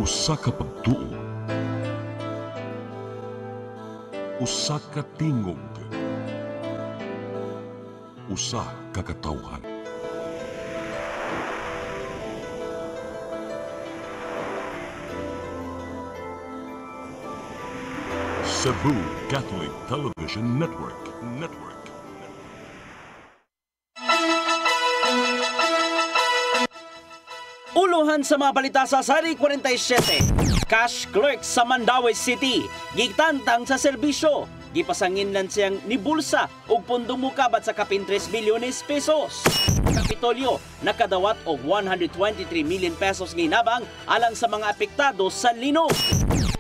Usa ka pagtuo, usa ka tingog, usa ka katawhan. Cebu Catholic Television Network. Uluhan sa mga balita sa Sari 47. Cash clerk sa Mandaue City, gitantang sa serbisyo. Gipasangin siyang ni bulsa ug pundong mukabat sa kapin 3 bilyones pesos. Kapitolyo nakadawat og 123 million pesos ginabang alang sa mga apektado sa linog.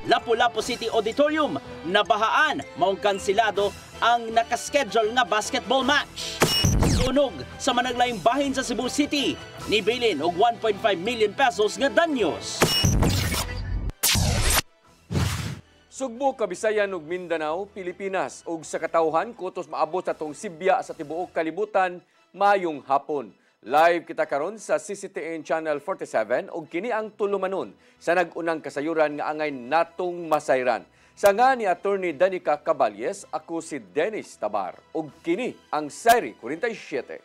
Lapu-Lapu City Auditorium nabahaan, maong kansilado ang nakaschedule nga basketball match. Sunog sa managlayong bahin sa Cebu City, nibilin og 1.5 million pesos nga danyos. Sugbo, Kabisayan ug Mindanao, Pilipinas ug sa katawhan kutos maabot sa tong Sibya sa tibuok kalibutan mayong hapon. Live kita karon sa CCTN Channel 47 ug kini ang tulumanon sa nag-unang kasayuran nga angay natong masayran. Sa nga ni Attorney Danica Caballes, ako si Dennis Tabar ug kini ang Sari 47.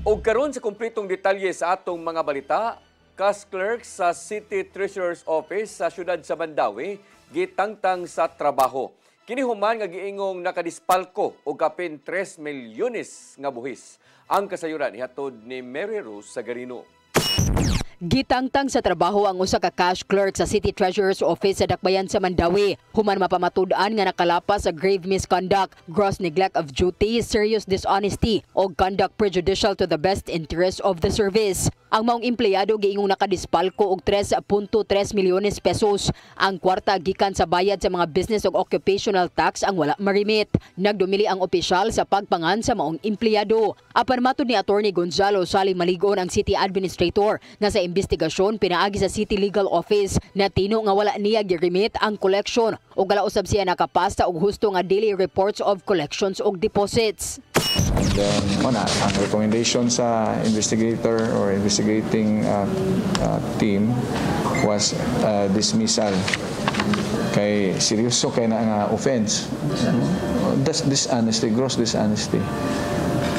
O karon sa kumpletong detalye sa atong mga balita, cash clerk sa City Treasurer's Office sa siyudad sa Mandaue gitangtang sa trabaho. Kini human nga giingong nakadispalko og kapin 3 milyones nga buhis. Ang kasayuran ihatod ni Mary Rose Sagarino. Gitangtang sa trabaho ang usa ka cash clerk sa City Treasurer's Office sa Dakbayan sa Mandaue. Human mapamatud-an nga nakalapas sa grave misconduct, gross neglect of duty, serious dishonesty o conduct prejudicial to the best interest of the service. Ang maong empleyado giingong nakadispalko og 3.3 milyones pesos. Ang kwarta gikan sa bayad sa mga business ug occupational tax ang wala marimit. Nagdumili ang opisyal sa pagpangan sa maong empleyado. Apan matud ni Attorney Gonzalo Saling Maligon ang City Administrator nga sa investigasyon pinaagi sa City Legal Office na tino nga wala niya girimit ang collection ug galausab siya nakapasta og husto nga daily reports of collections ug deposits. And then, ang recommendation sa investigator or investigating team was dismissal. Kay seryoso kay na nga offense. That's dishonesty, gross dishonesty.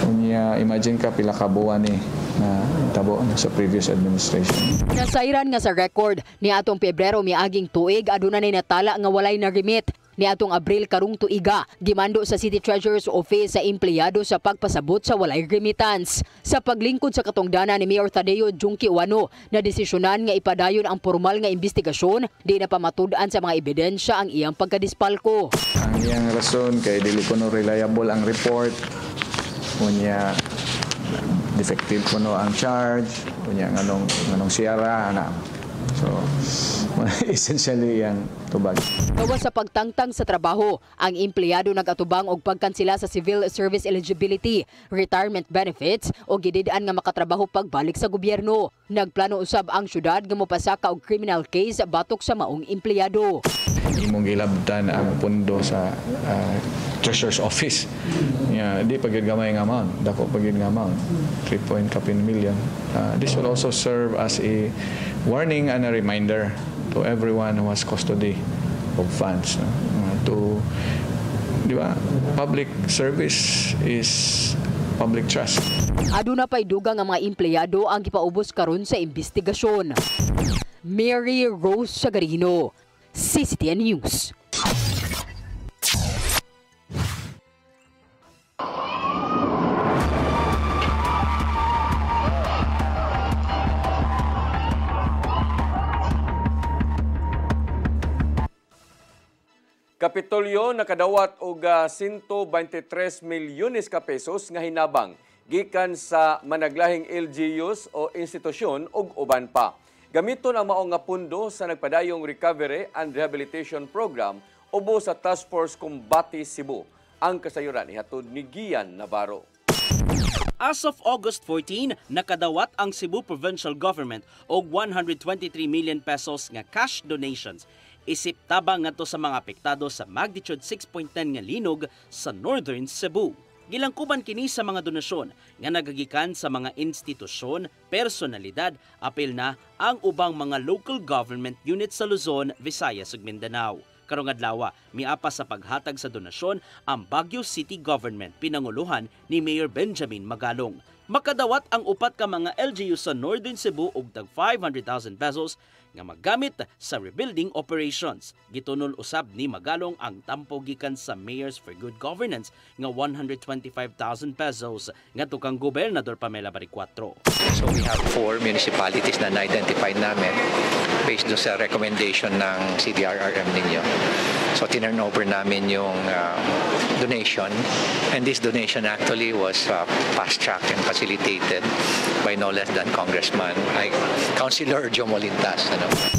Unya, imagine ka pila ka buwan ni na tabo sa previous administration. Nasairan nga sa record ni atong Pebrero miaging tuig aduna nay natala nga walay narimit. Ni atong Abril karong tuiga, gimando sa City Treasurer's Office sa empleyado sa pagpasabot sa walay remittance. Sa paglingkod sa katungdanan ni Mayor Tadeo Junki Uano na desisyonan nga ipadayon ang formal nga investigasyon, di na pamatud-an sa mga ebidensya ang iyang pagkadispalko. Ang iyang rason kay dili kuno reliable ang report. Unya defective kuno ang charge, unya nganong siyara ana. So, essentially yung tubag. Gawas sa pagtangtang sa trabaho, ang empleyado nag-atubang og pagkansela sa civil service eligibility, retirement benefits o gididaan nga makatrabaho pagbalik sa gobyerno. Nagplano usab ang syudad nga mopasaka og criminal case batok sa maong empleyado. Imong gilabdan ang pundo sa Treasurer's Office. Di pagid gamay nga amount, dako pagid nga amount, 3 million. This will also serve as a warning and a reminder to everyone who has custody of funds. Di ba? Public service is public trust. Aduna pay dugang ang mga empleyado ang gipaubos karon sa investigasyon. Mary Rose Sagarino, CCTN News. Kapitolyo nakadawat og 123 milyones ka pesos nga hinabang gikan sa managlahing LGUs o institusyon ug uban pa. Gamiton ang maong nga pundo sa nagpadayong Recovery and Rehabilitation Program ubo sa Task Force Combati Cebu. Ang kasayuran ihatod ni Gian Navarro. As of August 14, nakadawat ang Cebu Provincial Government og 123 million pesos nga cash donations. Isip tabang ngadto sa mga apektado sa magnitude 6.10 nga linog sa Northern Cebu. Gilangkuban kini sa mga donasyon nga nagagikan sa mga institusyon, personalidad, apil na ang ubang mga local government units sa Luzon, Visayas ug Mindanao. Karong adlaw, miapa sa paghatag sa donasyon ang Baguio City Government pinanguluhan ni Mayor Benjamin Magalong. Makadawat ang upat ka mga LGU sa Northern Cebu og tag 500,000 pesos nga magamit sa rebuilding operations. Gitunol usab ni Magalong ang tampo gikan sa Mayors for Good Governance nga 125,000 pesos ngadto kang Gobernador Pamela Baricuatro. So we have 4 municipalities na na-identify namin based doon sa recommendation ng CDRRM ninyo. So tinurn over namin yung donation, and this donation actually was fast-tracked and facilitated by no less than Congressman Councilor Joe Molintas.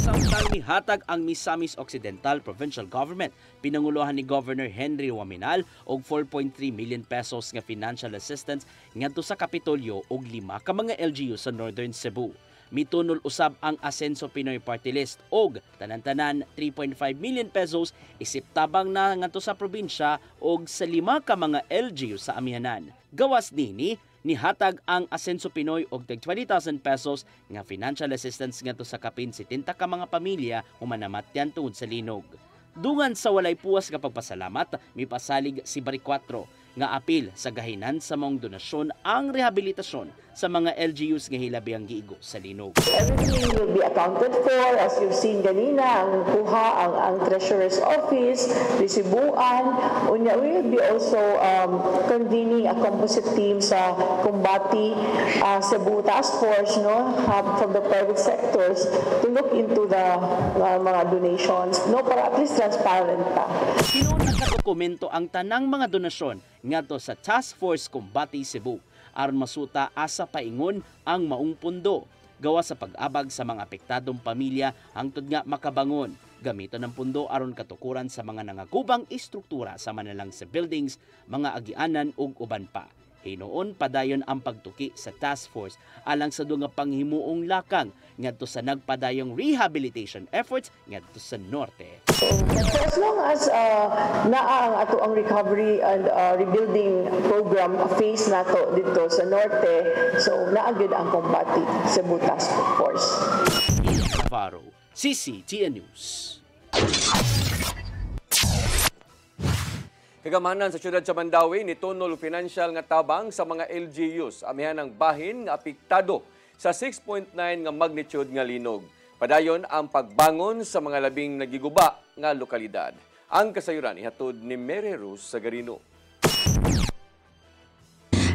Samtang mihatag ang Misamis Occidental Provincial Government, pinanguluhan ni Governor Henry Waminal og 4.3 million pesos nga financial assistance ngadto sa Kapitolyo og 5 ka mga LGU sa Northern Cebu. Mitunol usab ang Asenso Pinoy Party List og tanan-tanan 3.5 million pesos isip tabang na ngadto sa probinsya og sa 5 ka mga LGU sa amihanan. Gawas nini nihatag ang Asenso Pinoy og tag 20,000 pesos nga financial assistance ngadto sa kapin 70 ka mga pamilya humanamatyan tungod sa linog. Dungan sa walay puwas nga pagpasalamat, mipasalig si Baricuatro nga apil sa gahinan sa maong donasyon ang rehabilitasyon sa mga LGUs nga hilabi ang giigo sa linog. Everything will be accounted for. As you've seen kanina, ang kuha ang Treasurer's Office, resibuan. Unya, we will be also convening a composite team sa Combati Cebu Task Force, no, from the private sectors to look into the mga donations, no, para at least transparent pa. Tinuod nakadokumento ang tanang mga donasyon ngadto sa Task Force Combati Cebu aron masuta asa paingon ang maong pundo gawa sa pag-abag sa mga apektadong pamilya hangtod nga makabangon. Gamiton ang pundo aron katukuran sa mga nangagubang istruktura sa manalang sa buildings, mga agianan ug uban pa. Hinoon padayon ang pagtuki sa task force alang sa duga panghimuong lakang ngadto sa nagpadayong rehabilitation efforts ngadto sa norte. So as long as naa ang ato ang recovery and rebuilding program phase nato dito sa norte, so naa gyud ang Combati Cebu Task Force. Navarro, CCTN News. Kagamanan sa siyudad sa Mandawi ni tunol financial nga tabang sa mga LGUs amihan ng bahin nga apektado sa 6.9 nga magnitude nga linog. Padayon ang pagbangon sa mga labing nagiguba nga lokalidad. Ang kasayuran ihatod ni Mary Rose Sagarino.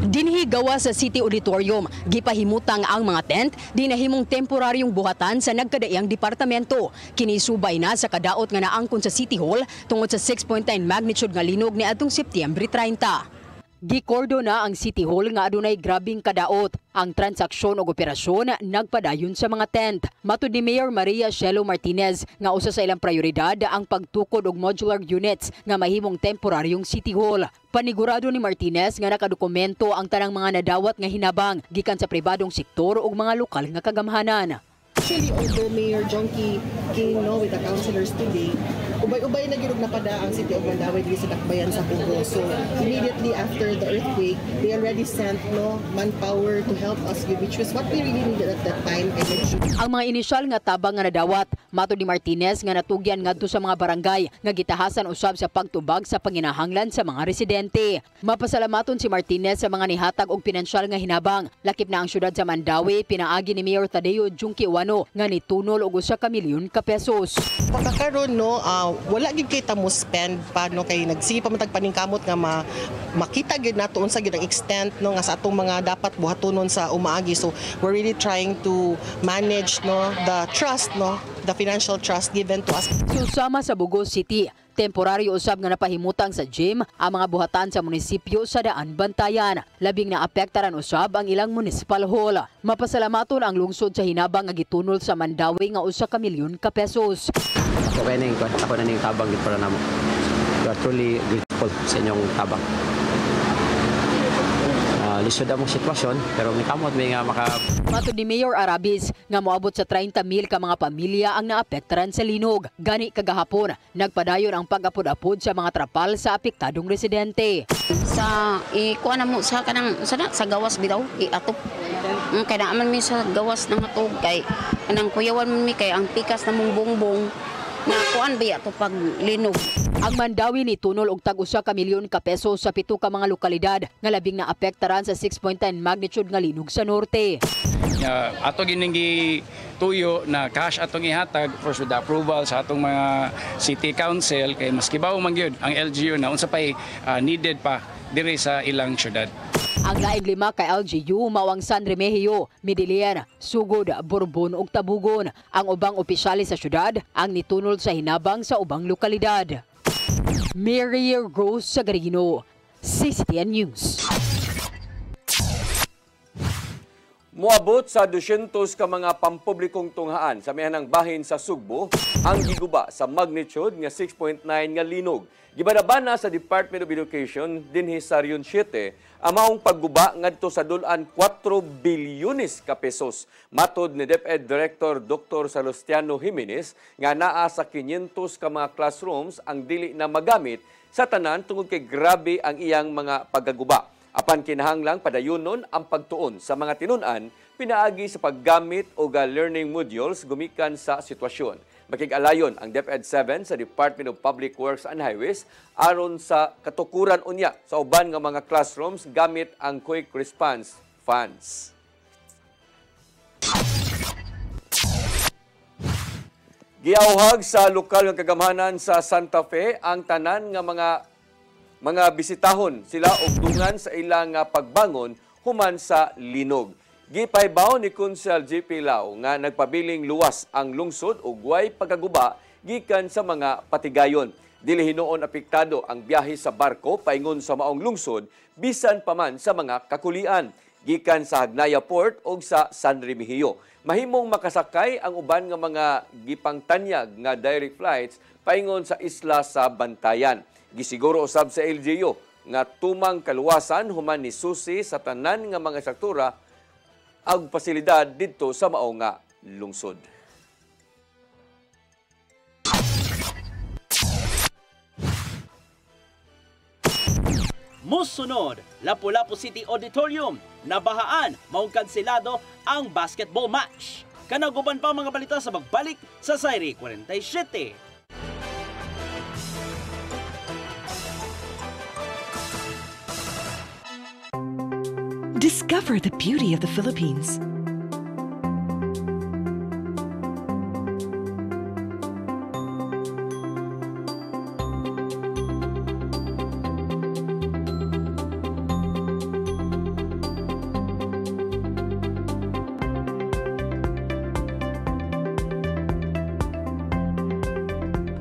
Dinhi gawa sa City Auditorium, gipahimutang ang mga tent, dinahimong temporaryong buhatan sa nagkadaiyang departamento. Kinisubay na sa kadaot nga naangkon sa City Hall tungod sa 6.9 magnitude nga linog ni atong Setyembre 30. Gikordo na ang City Hall nga adunay grabing kadaot. Ang transaksyon o operasyon nagpadayon sa mga tent. Matud ni Mayor Maria Shelo Martinez nga usa sa ilang prioridad ang pagtukod og modular units nga mahimong temporaryong City Hall. Panigurado ni Martinez nga nakadokumento ang tanang mga nadawat nga hinabang gikan sa pribadong sektor ug mga lokal nga kagamhanan. Actually, although Mayor Jonky King with the councilors today, ubay-ubay na ginug napada ang City of Mandawi diri sa Dakbayan sa Pugo. So immediately after the earthquake, they already sent manpower to help us, which was what we really needed at that time. Ang mga inisyal nga tabang nga nadawat, matud ni Martinez nga natugyan ngadto sa mga barangay nga gitahasan usab sa pagtubag sa panginahanglan sa mga residente. Mapasalamaton si Martinez sa mga nihatag og pinansyal nga hinabang. Lakip na ang syudad sa Mandawi pinaagi ni Mayor Tadeo Junque Uwano nga nitunol og 1 ka milyon ka pesos. Pagkakaroon wala gid kay ta mo spend pa no kay nagsige pa matag paningkamot nga makita gid nato unsa gid ang extent no nga sa atong mga dapat buhatonon sa umaagi. So we're really trying to manage no the trust no, the financial trust given to us. Susama sa Bugos City, temporaryo usab nga napahimutang sa gym ang mga buhatan sa munisipyo sa Daan Bantayan. Labing naapektaran usab ang ilang municipal hall. Mapasalamaton ang lungsod sa hinabang nga gitunol sa Mandawi nga usa ka milyon ka pesos. Ako na ning tabang gid para namo. We are truly grateful sa inyong tabang. Lisod ang sitwasyon pero may kamot may nga Matod ni Mayor Arabis nga moabot sa 30,000 ka mga pamilya ang naapektaran sa linog. Gani kagahapon nagpadayon ang pag-apod-apod sa mga trapal sa apektadong residente. Sa kuha na mo sa kanang sa gawas bitaw atop. Kay naaman mi sa gawas ng atog kay kanang kuyawan mi kay ang pikas na mong bongbong na kuan biya to pag linog. Ang Mandawi ni tunol og tag-usa ka milyon ka peso sa 7 ka mga lokalidad nga labing naapektaran sa 6.9 magnitude nga linog sa norte. Ato gining tuyo na cash atong ihatag first with the approval sa atong mga city council kay maski bawo man gyud ang LGU na unsa pay needed pa diri sa ilang syudad. Ang laing 5 ka LGU mawang San Remigio, Midilian, Sugod, Borbon ug Tabugon. Ang ubang opisyales sa syudad ang nitunol sa hinabang sa ubang lokalidad. Mary Rose Sagarino, CCTN News. Moabot sa 200 ka mga pampublikong tunghaan sa mihanang bahin sa Sugbo ang giguba sa magnitude nga 6.9 nga linog. Gibadabana sa Department of Education dinhi sa Region 7 ang maong pagguba ngadto sa dulan 4 bilyones ka pesos. Matod ni DepEd Director Dr. Salustiano Jimenez nga naa sa 500 ka mga classrooms ang dili na magamit sa tanan tungod kay grabe ang iyang mga paggaguba. Apan kinahanglang padayunon ang pagtuon sa mga tinun-an pinaagi sa paggamit og learning modules gumikan sa sitwasyon. Makig-alayon ang DepEd 7 sa Department of Public Works and Highways aron sa katukuran unya sa uban nga mga classrooms gamit ang Quick Response Funds. Giauhag sa lokal nga kagamhanan sa Santa Fe ang tanan nga mga bisitahon sila og dungan sa ilang pagbangon human sa linog. Gipaybaw ni Kunsel JP Lau nga nagpabiling luwas ang lungsod ug way pagkaguba gikan sa mga patigayon. Dili hinuon apektado ang biyahe sa barko paingon sa maong lungsod bisan pa man sa mga kakulian gikan sa Hagnaya Port ug sa San Remigio. Mahimong makasakay ang uban nga mga gipangtanyag nga direct flights paingon sa isla sa Bantayan. Gisiguro usab sa LGU nga tumang kaluwasan human ni susi sa tanan nga mga struktura ag pasilidad didto sa mao nga lungsod. Musunod, Lapu-Lapu City Auditorium, nabahaan, maong kanselado ang basketball match. Kanaguban pa mga balita sa magbalik sa Sayri 47. Discover the beauty of the Philippines.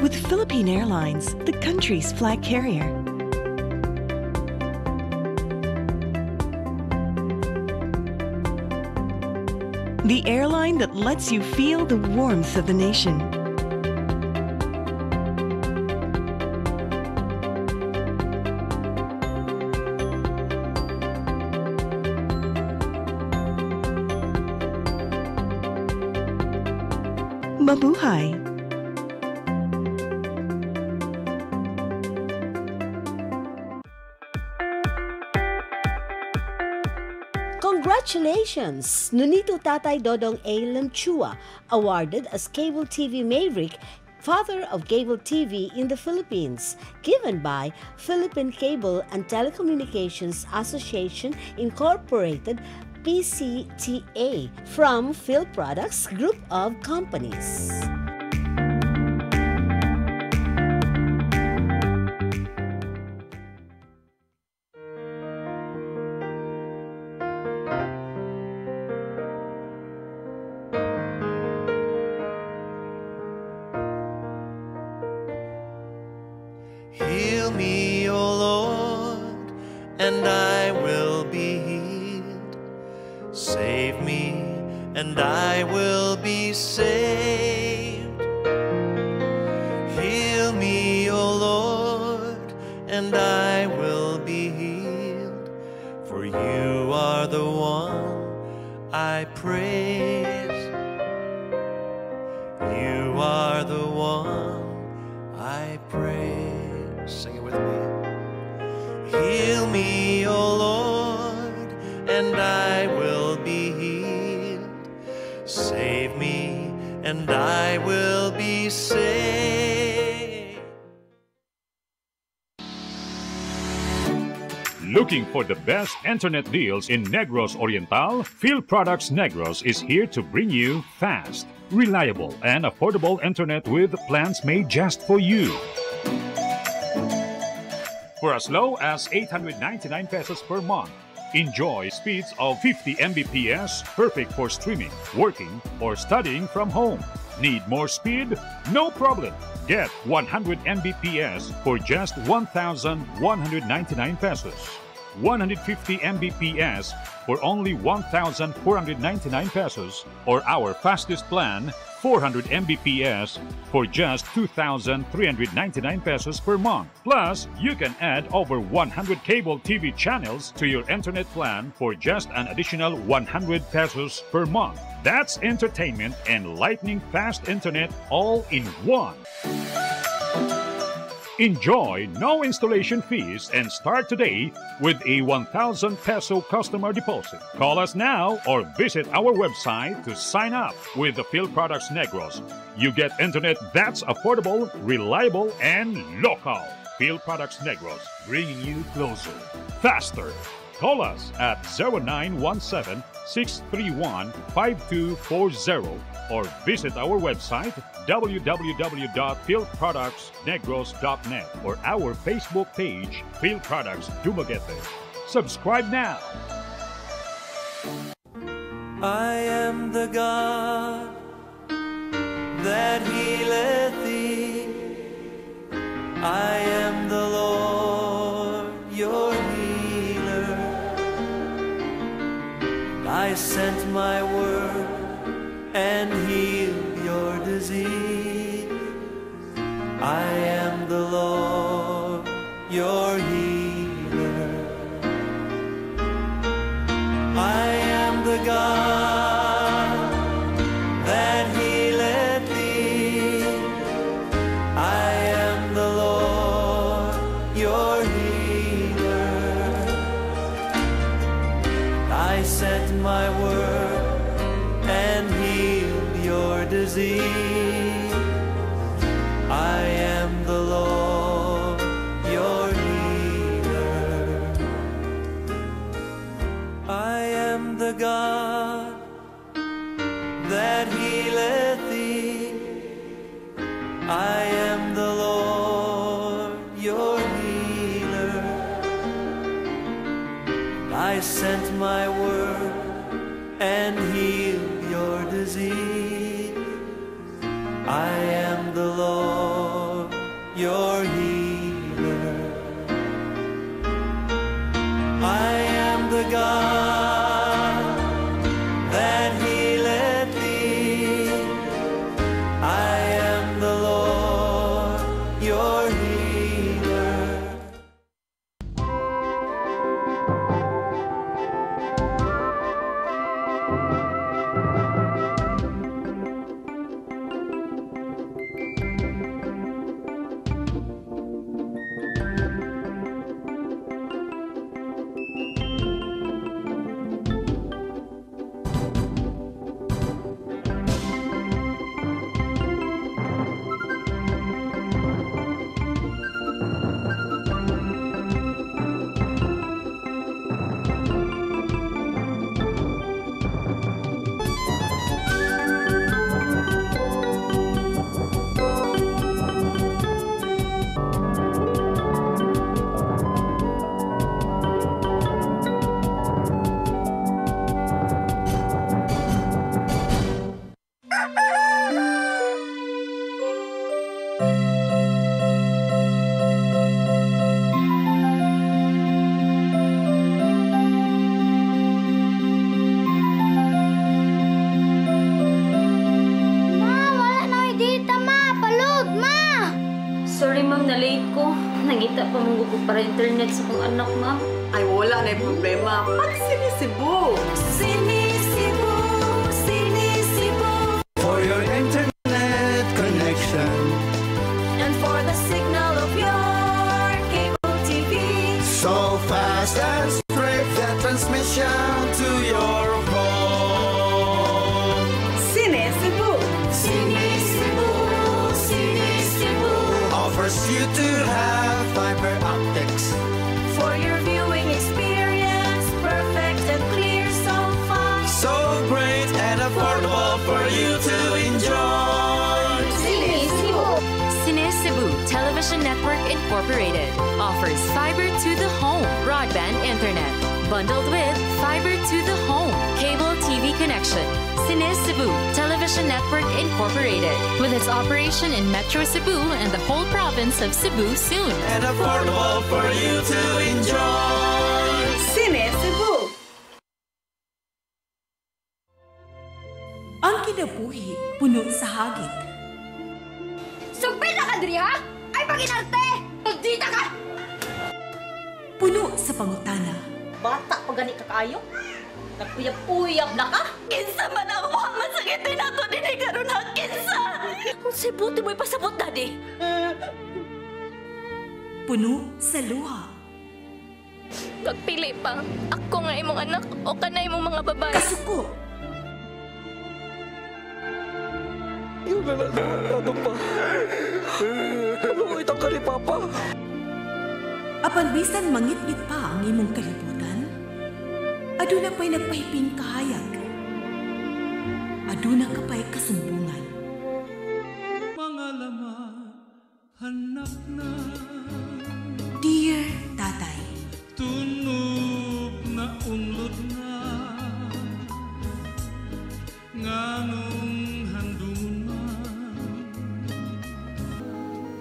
With Philippine Airlines, the country's flag carrier. The airline that lets you feel the warmth of the nation. Mabuhay! Congratulations! Nunito Tatay Dodong A. Lamchua, awarded as Cable TV Maverick, Father of Cable TV in the Philippines, given by Philippine Cable and Telecommunications Association Incorporated, PCTA, from Phil Products Group of Companies. and I will be healed. Save me, and I will be saved. Heal me, O Lord, and I will be healed. For you are the one I praise. You are the one I praise. Sing it with me. Heal me, O Lord, and I will be healed. Save me, and I will be saved. Looking for the best internet deals in Negros Oriental? Phil Products Negros is here to bring you fast, reliable, and affordable internet with plans made just for you. For as low as 899 pesos per month, enjoy speeds of 50 Mbps, perfect for streaming, working, or studying from home. Need more speed? No problem. Get 100 Mbps for just 1,199 pesos. 150 Mbps for only 1,499 pesos, or our fastest plan, 400 Mbps for just 2,399 pesos per month. Plus, you can add over 100 cable TV channels to your internet plan for just an additional 100 pesos per month. That's entertainment and lightning fast internet all in one. Enjoy no installation fees and start today with a 1,000 peso customer deposit. Call us now or visit our website to sign up with the Phil Products Negros. You get internet that's affordable, reliable, and local. Phil Products Negros, bringing you closer, faster. Call us at 0917-631-5240 or visit our website www.philproductsnegros.net or our Facebook page, Phil Products Dumaguete. Subscribe now. I am the God that healeth thee. I am the Lord, your healer. I sent my word and healed your disease. I am the Lord, your healer. I am the God that healeth thee. I am the Lord, your healer. I sent my word and healed your disease. I am the Lord, your healer. I am the God that healeth thee. I am the Lord, your healer. I sent my word and healed your disease. I am the Lord, your healer. I am the God that healeth thee. I am the Lord, your healer. mangugod para internet sa kong anak, ma'am. Ay, wala na yung problema. Pag Sinisibo! Sinisibo, Sinisibo. For your internet connection. And for the signal of your cable TV. So fast and straight, that transmission to your home. Sinisibo! Sinisibo, Sinisibo. Offers you to have fiber optics. For your viewing experience, perfect and clear, so fine. So great and affordable for you to enjoy. Sinisibo. Sinisibo Television Network Incorporated offers fiber to the home broadband internet bundled with fiber to the home cable TV connection. Sinisibo Television Network Incorporated with its operation in Metro Cebu and the whole province of Cebu soon. And affordable for you to enjoy. Sinisibo! Ang kinabuhi puno sa hagit. Sugpil na ka, Dri, ha? Ay, paginarte! Pagdita ka! Puno sa pangutana. Bata pa gani ka kayo? Nagpuyab-puyab na ka? Kinsa man ang muhaman sa gitin nato din ay karon ha, kinsa! Kung si buti mo'y pasabot, Daddy. Puno sa luha. Pagpili pa, ako nga imong anak o kanay imong mga babae. Kasuko. Yung nananado pa. Ano itang ka ni Papa? Apan bisan mangit-ngit pa ang imong kalibutan, aduna pa'y nagpahiping kahayag. Aduna ka pa'y kasumbungan. Mga laman, hanap na. Dear Tatay, Tunog na unlod na. Nganong handungon na.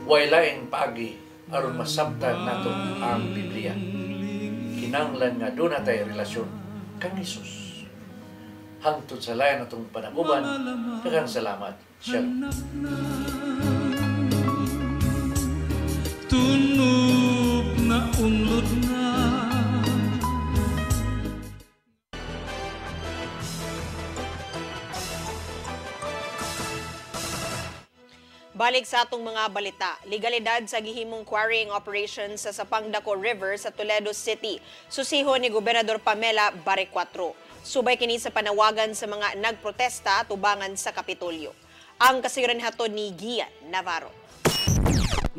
Waylaing pagi aron masabtan nato ang Biblia. Kinahanglan nga doon natay relasyon kang Hesus. Hangtod sa layan natong panaguban, daghang salamat. Shalom. Tunog na unlod na. Balik sa atong mga balita, legalidad sa gihimong quarrying operation sa Sapangdako River sa Toledo City. Susihon ni Gobernador Pamela Bare 4. Subay kini sa panawagan sa mga nagprotesta tubangan sa Kapitolyo. Ang kasayuran hatod ni Gian Navarro.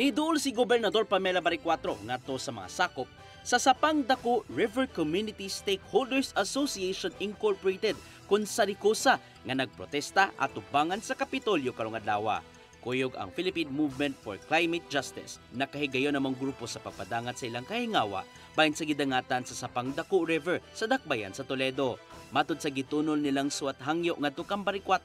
Niduol si Gobernador Pamela Bare 4 ngadto sa mga sakop sa Sapangdako River Community Stakeholders Association Incorporated kun sa Ricosa nga nagprotesta at tubangan sa Kapitolyo karong adlaw. Kuyog ang Philippine Movement for Climate Justice nakahigayon namang grupo sa pagpadangat sa ilang kahingawa bahin sa gidangatan sa Sapangdako River sa Dakbayan sa Toledo. Matud sa gitunol nilang suwat hangyo ngadto kang Bare 4,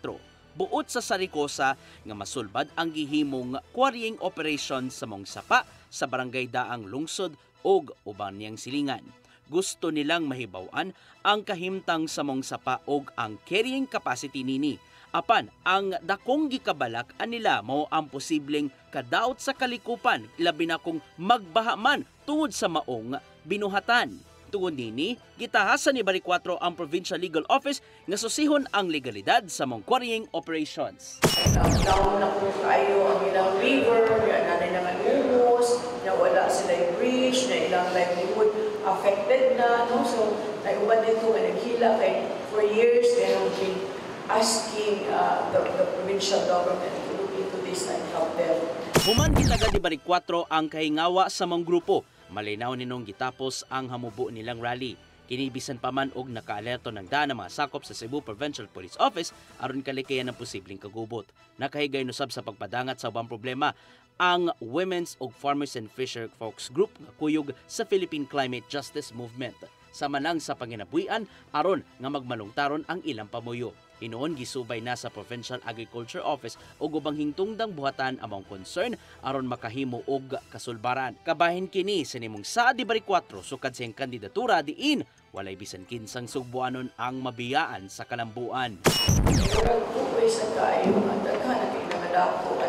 buot sa Saricosa nga masulbad ang gihimong quarrying operation sa mong sapa sa barangay Daang Lungsod ug uban niyang silingan. Gusto nilang mahibaw-an ang kahimtang sa mong sapa ug ang carrying capacity nini. Apan, ang dakong gikabalak anila mao ang posibleng kadaot sa kalikupan, labi na kung magbahaman tungod sa maong binuhatan. Tungod nini, gitahasan ni Bare 4 ang Provincial Legal Office nga susihon ang legalidad sa mong quarrying operations. Down na po kayo ang ilang river, nanay naman umos, na wala sila yung bridge, na ilang livelihood affected na. No? So, naiuban dito nga naghila kay for years, they have been asking the provincial government to look into this and help them. Human gitagad ni Bare 4 ang kahingawa sa mong grupo. Malinaw ninong gitapos ang hamubo nilang rally. Kinibisan pa man og nakaalerto ng daan mga sakop sa Cebu Provincial Police Office aron kalikayan ng posibleng kagubot. Nakahigay nusab sa pagpadangat sa ubang problema ang Women's ug Farmers and Fisher Folks Group nga kuyog sa Philippine Climate Justice Movement. Sama lang sa panginabuhian aron nga magmalungtaron ang ilang pamuyo. Hinoon gisubay na sa Provincial Agriculture Office og ubang hingtungdang buhatan among concern aron makahimo og kasulbaran. Kabahin kini sa nimong sa Bare 4 sukad sa iyang kandidatura diin walay bisan kinsang sugbuanon ang mabiyaan sa kalambuan. Pagkukoy sa kayo, ang daghan na kayo nangadako,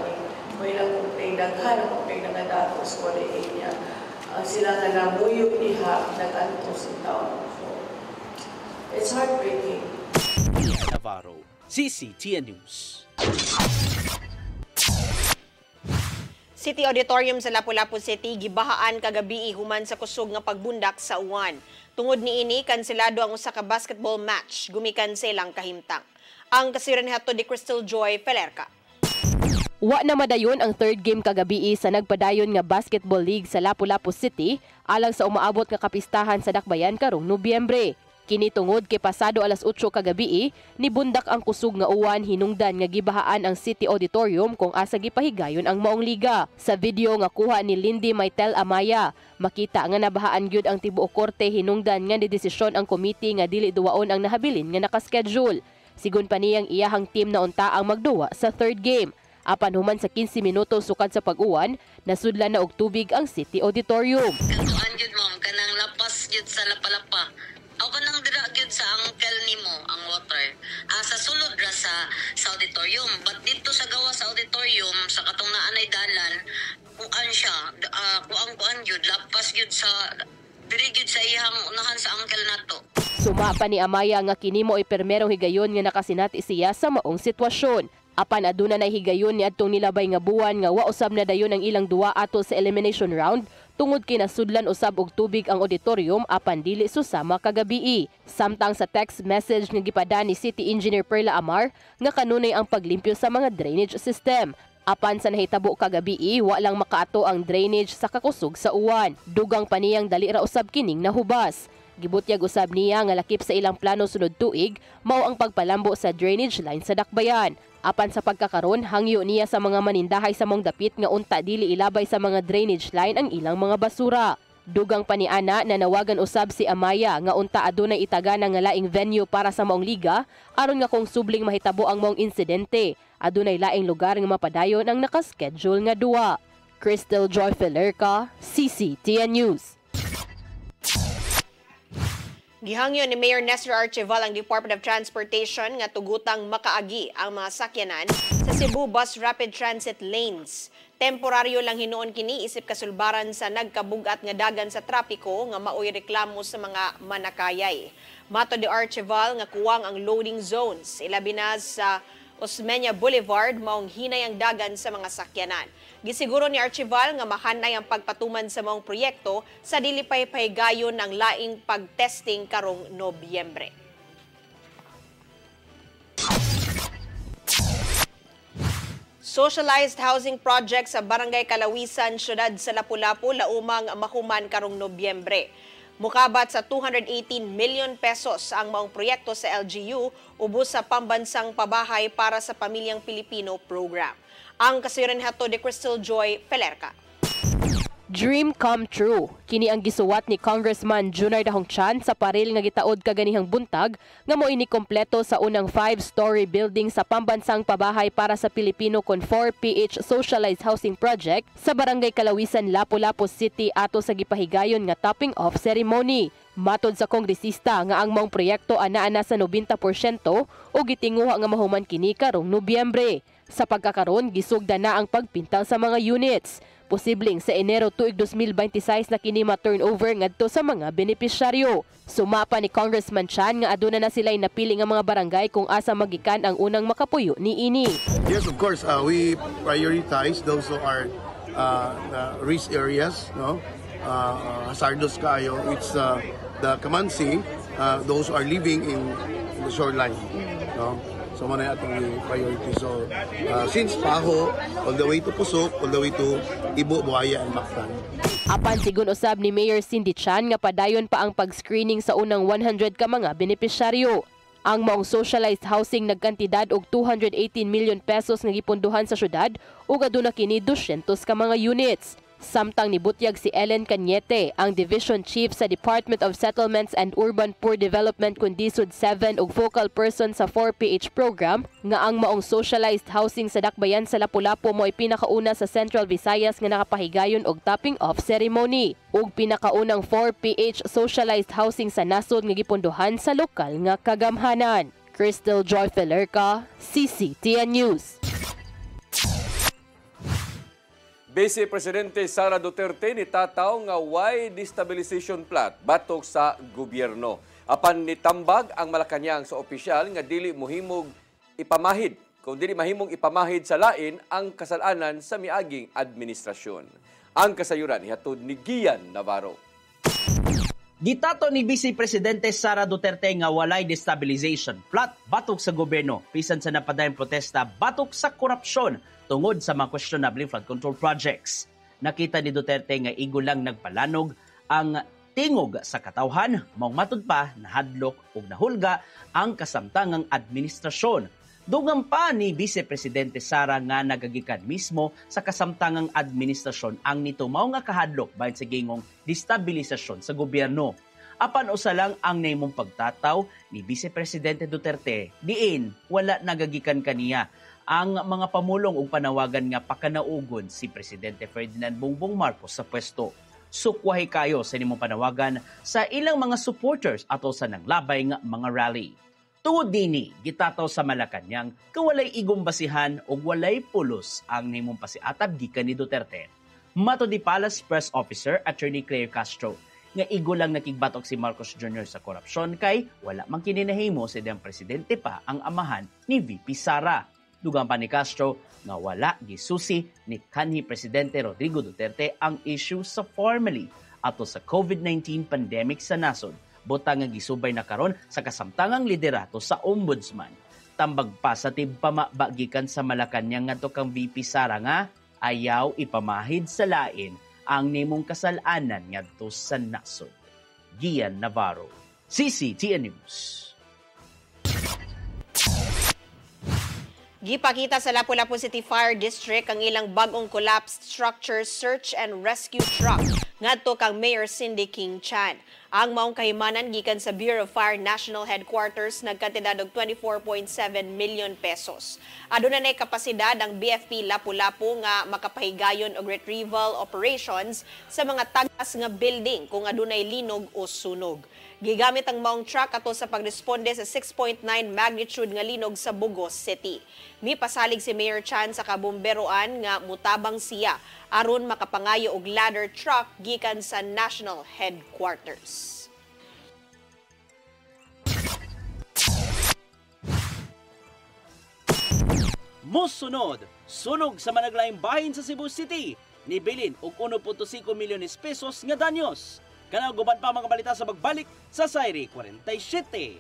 may lang kung kayo daghan, kung kayo nangadako sa Korea niya. sila nagamuyog diha, nag-antos in town. So, it's heartbreaking. Navarro, CCTN News. City Auditorium sa Lapu-Lapu City gibahaan kagabi human sa kusog nga pagbundak sa uwan. Tungod niini kanselado ang usa ka basketball match gumikan sa ilang kahimtang. Ang kasiran hato di Crystal Joy Felerca. Wa na madayon ang third game kagabi sa nagpadayon nga basketball league sa Lapu-Lapu City alang sa umaabot nga kapistahan sa Dakbayan karong Nobyembre. Kini tungod kay pasado alas 8 kagabi nibundak ang kusog nga uwan hinungdan nga gibahaan ang City Auditorium kung asa gipahigayon ang maong liga. Sa video nga kuha ni Lindy Maitel Amaya, makita nga nabahaan gyud ang tibuok korte hinungdan nga nidesisyon ang committee nga dili duwaon ang nahabilin nga nakaschedule. Sigon pa niyang iyahang team na unta ang magduwa sa third game. Apan human sa 15 minuto sukad sa pag-uwan, nasudlan na og tubig ang City Auditorium. Kantuan gyud ma'am kanang lapas gyud sa lapalapa. Ako nang dira gyud sa uncle nimo ang water. Sa sulod ra sa auditorium, but dito sa gawa sa auditorium sa katong naanay dalan, kuan siya, kuan gyud lapas gyud sa diri gyud sa iyang unahan sa uncle nato. Suma pa ni Amaya nga kini mo ipermerong higayon nga nakasinati siya sa maong sitwasyon. Apan aduna na higayon ni adtong nilabay nga buwan nga wa usab na dayon ang ilang duwa ato sa elimination round tungod kay nasudlan usab og tubig ang auditorium apan dili susama kagabi. Samtang sa text message nga gipada ni City Engineer Perla Amar nga kanunay ang paglimpyo sa mga drainage system. Apan sa nahitabo kagabi, wa lang makaato ang drainage sa kakusog sa uwan. Dugang pa niyang dali ra usab kining nahubas. Gibutyag usab niya nga lakip sa ilang plano sunod tuig mao ang pagpalambo sa drainage line sa Dakbayan. Apan sa pagkakaron, hangyo niya sa mga manindahay sa mong dapit nga unta dili ilabay sa mga drainage line ang ilang mga basura. Dugang pa ni ana na nawagan usab si Amaya nga unta adunay itagana nga laing venue para sa maong liga aron nga kung subling mahitabo ang maong insidente. Adunay laing lugar nga mapadayon ang nakaschedule nga duwa. Crystal Joy Felerca, CCTN News. Gihangyo ni Mayor Nestor Archival ang Department of Transportation nga tugutang makaagi ang mga sakyanan sa Cebu Bus Rapid Transit Lanes. Temporaryo lang hinuon kini isip kasulbaran sa nagkabugat nga dagan sa trapiko nga maoy reklamo sa mga manakayay. Mato de Archival nga kuwang ang loading zones, ilabi na sa Osmeña Boulevard maong hinay ang dagan sa mga sakyanan. Gisiguro ni Archival nga mahanay ang pagpatuman sa maong proyekto sa dili pay pahigayon ng laing pagtesting karong Nobyembre. Socialized housing project sa Barangay Kalawisan, Syudad sa Lapu-Lapu, laumang mahuman karong Nobyembre. Mukabat sa 218 million pesos ang maong proyekto sa LGU ubos sa pambansang pabahay para sa pamilyang Pilipino program. Ang kasiran hato de Crystal Joy Felerca. Dream come true. Kini ang gisuwat ni Congressman Junard Dahongchan sa paril nga gitaod kaganihang buntag nga mo'y kompleto sa unang 5-story building sa pambansang pabahay para sa Pilipino kon 4PH Socialized Housing Project sa Barangay Kalawisan, Lapu-Lapu City ato sa gipahigayon nga topping off ceremony. Matod sa kongresista nga ang maong proyekto anaa na sa 90% o gitinguha nga mahuman kini karong Nobyembre. Sa pagkakaron, gisugda na ang pagpintal sa mga units. Posibleng sa Enero tuig 2026 na kini ma-turnover ngadto sa mga benepisyaryo. Sumapa ni Congressman Chan nga aduna na sila'y napili nga mga barangay kung asa magikan ang unang makapuyo ni ini. Yes, of course, we prioritize those who are the risk areas, no? Hazardous kayo. It's the Kamansi, those who are living in the shoreline, no? So, muna atong priority. So, since Paho, all the way to Pusok, all the way to Ibo, Buhaya, and Mactan. Apan sigun usab ni Mayor Cindy Chan nga padayon pa ang pag-screening sa unang 100 ka mga benepisyaryo. Ang maong socialized housing nagkantidad og 218 million pesos nga gipunduhan sa syudad ug aduna kini 200 ka mga units. Samtang nibutyag si Ellen Cañete, ang Division Chief sa Department of Settlements and Urban Poor Development Kundisud 7 ug focal person sa 4PH program, nga ang maong socialized housing sa Dakbayan sa Lapu-Lapu mo ay pinakauna sa Central Visayas nga nakapahigayon og topping off ceremony. Ug pinakaunang 4PH socialized housing sa nasod nga gipunduhan sa lokal nga kagamhanan. Crystal Joy Felerca, CCTN News. Vice Presidente Sara Duterte nitataw nga why destabilization plot batok sa gobyerno. Apan nitambag ang Malacañang sa opisyal nga dili mohimog ipamahid kung dili mahimong ipamahid sa lain ang kasalanan sa miaging administrasyon. Ang kasayuran ihatod ni Gian Navarro. Gitato ni Vice Presidente Sara Duterte nga walay destabilization plot batok sa gobyerno bisan sa napadayong protesta batok sa korupsyon tungod sa mga questionable flood control projects. Nakita ni Duterte nga igo lang nagpalanog ang tingog sa katawhan, maong matud pa nahadlok ug nahulga ang kasamtangang administrasyon. Dugang pa ni Vice Presidente Sara nga nagagikan mismo sa kasamtangang administrasyon ang nito mao nga kahadlok bahin sa gingong destabilisasyon sa gobyerno. Apan usa lang ang naimong pagtataw ni Vice Presidente Duterte, diin wala nagagikan kaniya ang mga pamulong ug panawagan nga pakanaugon si Presidente Ferdinand Bongbong Marcos sa pwesto. Sukwahi kayo sa nimong panawagan sa ilang mga supporters ato sa nanglabay nga mga rally. Tungod dini, gitataw sa Malacañang kawalay igong basihan o walay pulos ang nimong pasiatab gikan ni Duterte. Mato di Palace Press Officer Attorney Claire Castro nga igo lang nakigbatok si Marcos Jr. sa korupsyon kay wala man kininahimo si diyang presidente pa ang amahan ni VP Sara. Dugang pa ni Castro nga wala gisusi ni kanhi Presidente Rodrigo Duterte ang issue sa formally ato sa COVID-19 pandemic sa nasod. Botang nga gisubay na karon sa kasamtangang liderato sa ombudsman. Tambag pa sa tibpamabagikan sa Malacañang ngadto kang VP Sara nga ayaw ipamahid sa lain ang nimong kasalanan ngadto sa nasod. Gian Navarro, CCTN News. Gipakita sa Lapu-Lapu City Fire District ang ilang bagong collapsed structure search and rescue truck ngadto kang Mayor Cindy King Chan. Ang maong kahimanan gikan sa Bureau of Fire National Headquarters nagkantidad og 24.7 million pesos. Aduna nay kapasidad ang BFP Lapu-Lapu nga makapahigayon og retrieval operations sa mga tagas nga building kung adunay linog o sunog. Gigamit ang maong truck ato sa pagresponde sa 6.9 magnitude nga linog sa Bugos City. Mipasalig si Mayor Chan sa kabomberoan nga mutabang siya aron makapangayo og ladder truck gikan sa National Headquarters. Mosunod, sunog sa managlaing bahin sa Cebu City. Nibilin og 1.5 milyones pesos nga danyos. Kanang guban pa mga balita sa magbalik sa Sayri 47.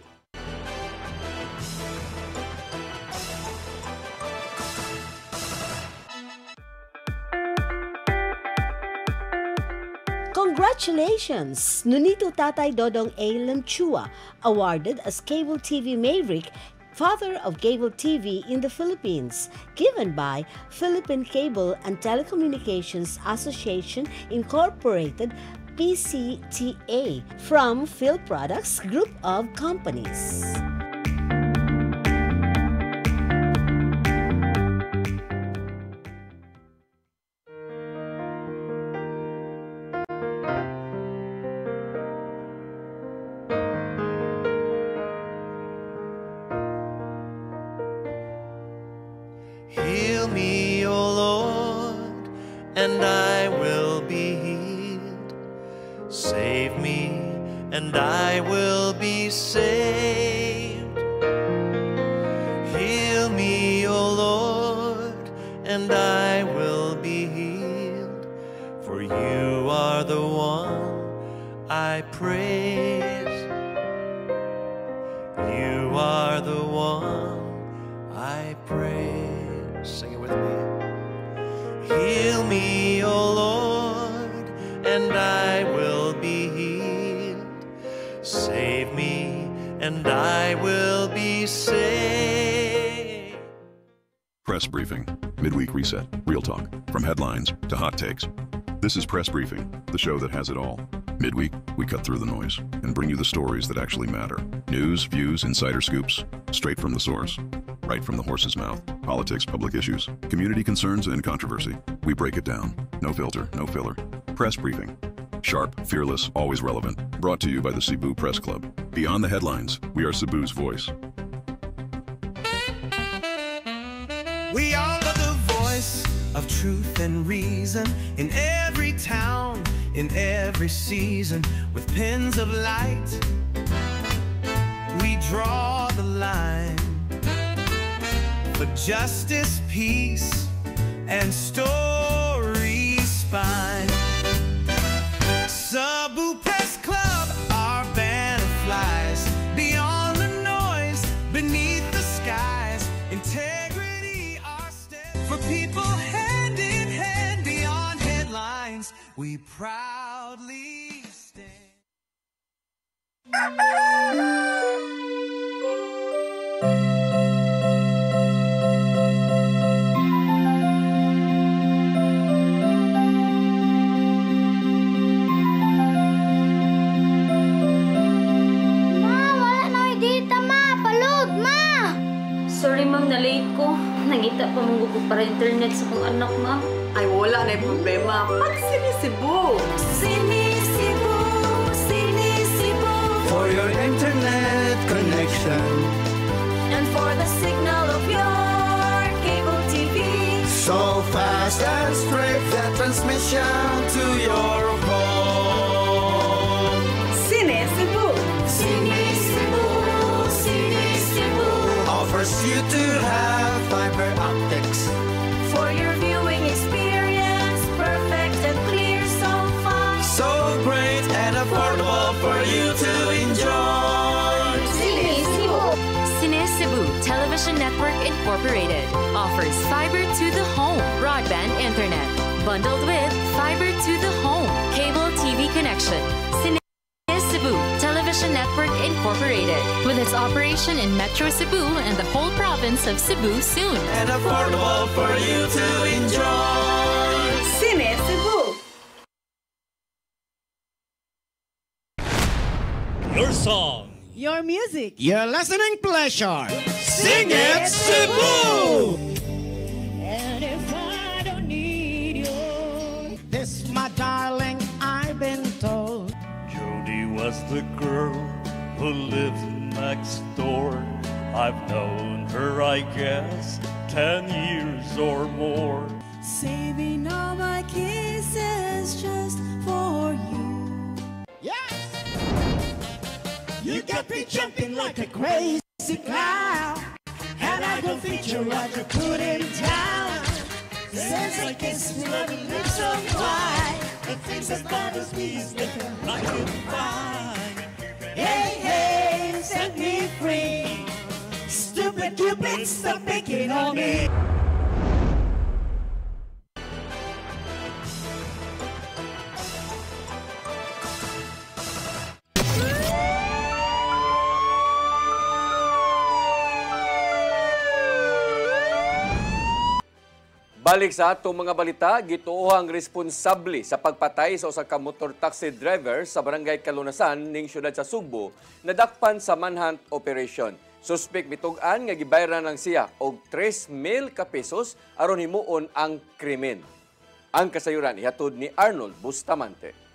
Congratulations! Nunito Tatay Dodong A. Lemchua, awarded as Cable TV Maverick, Father of Cable TV in the Philippines, given by Philippine Cable and Telecommunications Association Incorporated, PCTA, from Phil Products Group of Companies. Heal me, O Lord, and I will be healed. Save me, and I will be saved. Heal me, O Lord, and I will be healed. For you are the one I praise. You are the one I praise. Sing it with me. Heal me, O Lord, and I will be healed. Save me, and I will be saved. Press Briefing. Midweek Reset. Real talk. From headlines to hot takes. This is Press Briefing, the show that has it all. Midweek, we cut through the noise and bring you the stories that actually matter. News, views, insider scoops, straight from the source. Right from the horse's mouth. Politics, public issues, community concerns, and controversy. We break it down. No filter, no filler. Press Briefing. Sharp, fearless, always relevant. Brought to you by the Cebu Press Club. Beyond the headlines, we are Cebu's voice. We are the voice of truth and reason in every town, in every season. With pens of light, we draw the line for justice, peace, and story spine. Cebu Press Club, our banner flies beyond the noise, beneath the skies. Integrity, our step for people hand in hand beyond headlines. We proudly stand. Sorry ma'am, na-late ko. Nangita pa mong gusto para internet sa kong anak, ma'am. Ay, wala na yung problema. Pag Sinisibu! Sinisibu, Sinisibu, for your internet connection And for the signal of your cable TV. so fast and straight, that transmission to your home. Sinisibu! Sinisibu, Sinisibu offers you to have fiber optics For your viewing experience, perfect and clear so far. so great and affordable for you to enjoy. Cine Cebu Television Network Incorporated offers fiber to the home broadband internet bundled with fiber to the home cable TV connection. Cine Cebu Television Network Incorporated with its operation in Metro Cebu and the whole province of Cebu soon. And affordable for you to enjoy. Sinisibu! Your song. Your music. Your listening pleasure. Sing it, Cebu! And if I don't need you, this, my darling, I've been told. Jody was the girl who lived next door. I've known her, I guess, 10 years or more. Saving all my kisses just for you. Yes! You got me jumping like a crazy clown, and I don't feature what you put in town. Since I kiss me, my lips on wine, the things that bothers me is liquor I can find. Hey, hey, set me free. Stupid Cupid, stop picking on me. Balik sa atong mga balita, gituohang responsable sa pagpatay sa usa ka motor taxi driver sa barangay Kalunasan ning siyudad sa Sugbo nadakpan sa manhunt operation. Suspek bitug-an nga gibayaran lang siya og 3,000 ka pesos aron himuon ang krimen. Ang kasayuran ihatod ni Arnold Bustamante.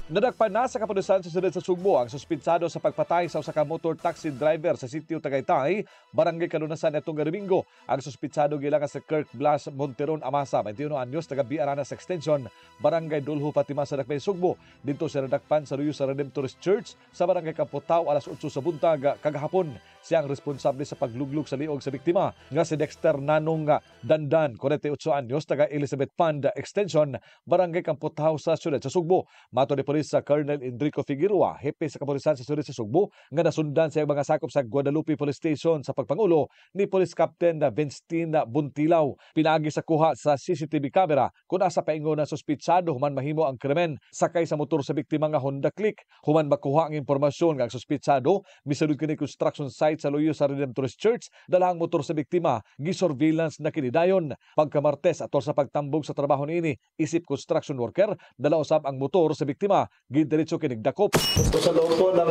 Nadakpan na sa kapulisan sa siyudad sa Sugbo ang suspitsado sa pagpatay sa usa ka motor taxi driver sa sitio Tagaytay, barangay Kalunasan nitong Domingo. Ang suspitsado gilangan sa Kirk Blas Monteron Amasa, 21 anyos, taga Biaranas Extension, barangay Dulho Fatima sa Dakpay Sugbo. Dito sa nadakpan sa Luyo sa Redemptorist Church sa barangay Kamputaw alas 8 sa buntag kagahapon. Siya ang responsable sa pagluglog sa liog sa biktima nga si Dexter Nanong Dandan, 48 anyos, taga Elizabeth Pond Extension, barangay Kamputaw sa siyudad sa Sugbo. Mato ni Polis sa Colonel Enrico Figueroa, hepe sa kapulisan sa siyudad sa Sugbo, nga nasundan sa mga sakop sa Guadalupe Police Station sa pagpangulo ni Police Captain Vincent Buntilaw. Pinaagi sa kuha sa CCTV camera kung asa paingon na suspitsado human mahimo ang krimen sakay sa motor sa biktima nga Honda Click. Human makuha ang impormasyon nga ang suspitsado misulod kini construction site sa Luyo sa Redemptorist Church, dalahang motor sa biktima gi-surveillance na kinidayon. Pagka-Martes atol sa pagtambog sa trabaho niini, isip construction worker, dala usab ang motor sa biktima gidiretso kinigdakop. So sa loob po ng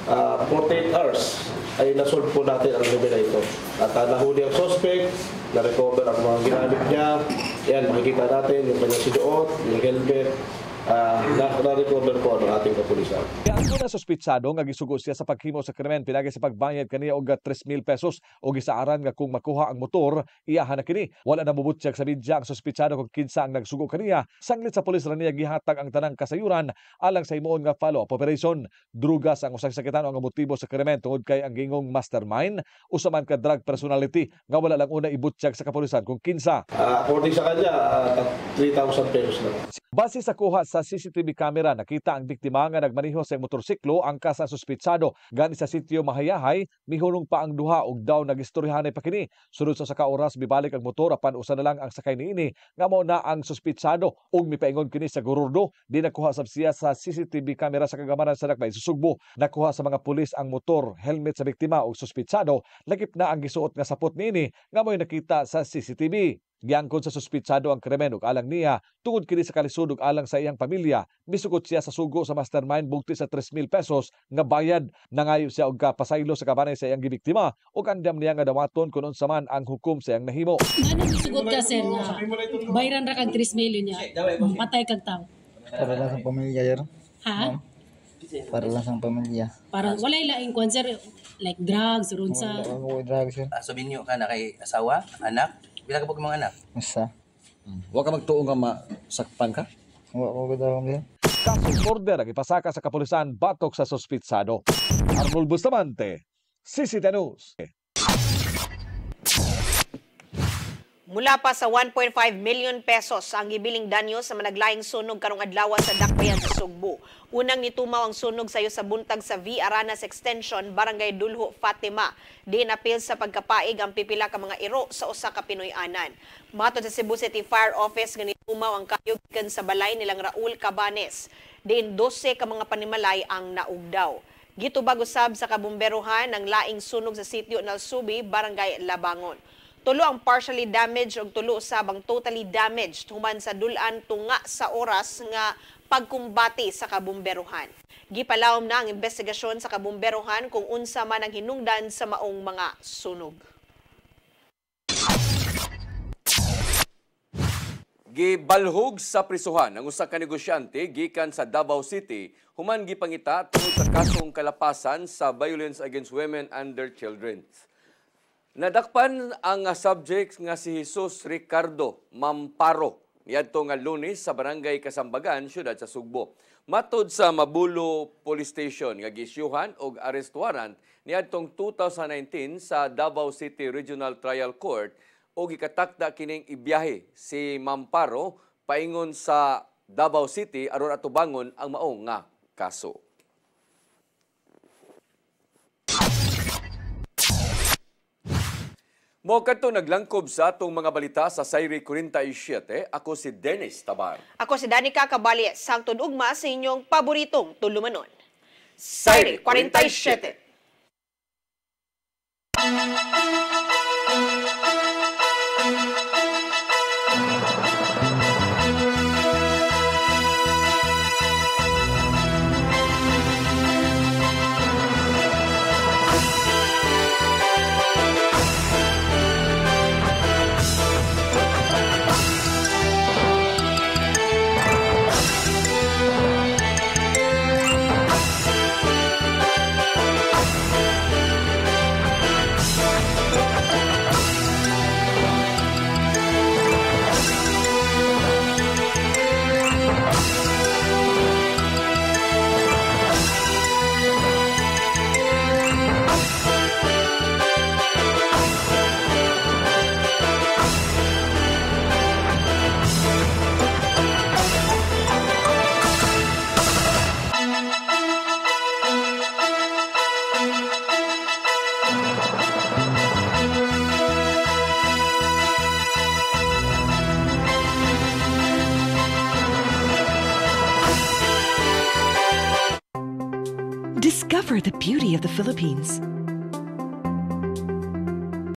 48 hours ay nasolve po natin ang krimen na ito. At nahuli ang suspect, na-recover ang mga ginamit niya. Yan, makikita natin yung kanyang sinuot, yung helmet, na-recover po ang ating kapulisan. Ang una suspitsado nga gisugo siya sa paghimo sa krimen pinagi sa pagbayad kaniya og 3,000 pesos o gisaaran nga kung makuha ang motor iyahan na kini. Wala na mubutyag sa media ang suspitsado kung kinsa ang nagsugo kaniya. Sanglit sa pulis ra niya gihatag ang tanang kasayuran alang sa himuon nga follow-up operation. Drugas ang usang sakitano ang motibo sa krimen tungod kay ang gingong mastermind usaman ka drug personality nga wala lang una ibutyag sa kapulisan kung kinsa. According sa kanya, 3,000 pesos lang. Base sa kuha sa CCTV camera, nakita ang biktima nga nagmaneho sa motorsiklo ang kasa suspitsado. Gani sa sitio Mahayahay, mihulong pa ang duha ug daw nagistoryahanay pa kini. Sunod sa saka oras bibalik ang motor apan usa na lang ang sakay niini nga mao na ang suspitsado ug mipaingon kini sa gururdo. Di nakuha sab siya sa CCTV camera sa kagamanan sa Dakbayn Susugbo. Nakuha sa mga pulis ang motor, helmet sa biktima ug suspitsado. Lakip na ang gisuot nga sapot niini nga mo'y nakita sa CCTV. Giangkon sa suspitsado ang krimen ug alang niya tungod kini sa kalisod ug alang sa iyang pamilya. Misukot siya sa sugo sa mastermind bugti sa 3,000 pesos nga bayad. Nangayo siya og kapasaylo sa kabanay sa iyang gibiktima ug andam niya nga dawaton kun unsa man ang hukom sa iyang nahimo. Ano misugot ka sir nga bayran ra kag 3,000 niya patay kag tawo. Para lang sa pamilya yar. Ha? Para lang sa pamilya. Para walay laing kwan sir like drugs runsa. Drugs sir. Subinyo ka na kay asawa, anak. Bila ka po mga anak? Isa. Wa ka magtuo nga masakpan ka? Wa ko gadaw niya. Kasong order ang ipasaka sa kapulisan batok sa suspitsado. Arnul Bustamante, CCTV News. Mula pa sa 1.5 million pesos ang gibiling danyo sa managlaing sunog karong adlaw sa Dakbayan sa Sugbo. Unang nitumaw ang sunog sayo sa buntag sa V. Aranas Extension, Barangay Dulho, Fatima. Di napil sa pagkapaig ang pipila ka mga iro sa usa ka Pinoy-anan. Matod sa Cebu City Fire Office nga nitumaw ang kayog gikan sa balay nilang Raul Cabanes. Diin 12 ka mga panimalay ang naugdaw. Gitubag usab sa kabumberuhan ang laing sunog sa sitio Nalsubi, Barangay Labangon. Tulo ang partially damaged ug tulo usab ang totally damaged human sa dulan tunga sa oras nga pagkumbati sa kabumberuhan. Gipalawom na ang investigasyon sa kabumberuhan kung unsa man ang hinungdan sa maong mga sunog. Gibalhog sa prisuhan ang usa ka negosyante gikan sa Davao City human gipangita tungod sa kasong kalapasan sa violence against women and their children. Nadakpan ang subject nga si Jesus Ricardo Mamparo niadto nga Lunes sa Barangay Kasambagan, siyudad sa Sugbo. Matod sa Mabulo Police Station nga gisyuhan og arrest warrant niadtong 2019 sa Davao City Regional Trial Court o gikatakda kining ibiyahe si Mamparo paingon sa Davao City aron atubangon ang maong nga kaso. Mo kadto naglangkob sa atong mga balita sa Sayri 47. Ako si Dennis Tabar. Ako si Danica Cabali, sangtod ugma sa inyong paboritong tulumanon. Sayri 47. Discover the beauty of the Philippines.